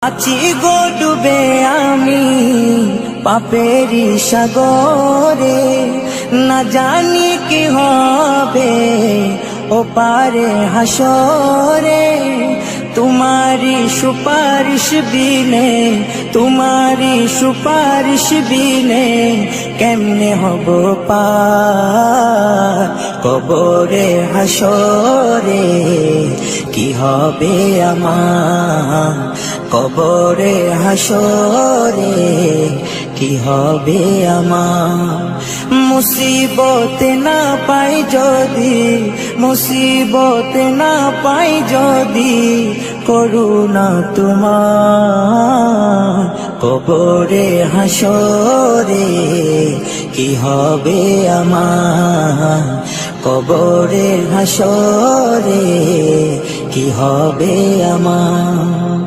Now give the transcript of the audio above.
আছি গো ডুবে আমি পাপেরি সাগরে, না জানি কি হবে ও পারে হাসরে। তোমারি সুপারিশ বিনে, তোমারি সুপারিশ বিনে কেমনে হব পার কবরে হাসরে। কি হবে আমার কবরে হাসরে, কি হবে আমার। মুসিবতে না পাই যদি, মুসিবতে না পাই যদি করুণা তোমার কবরে হাসরে। কি হবে আমার কবরে হাসরে, কি হবে আমার।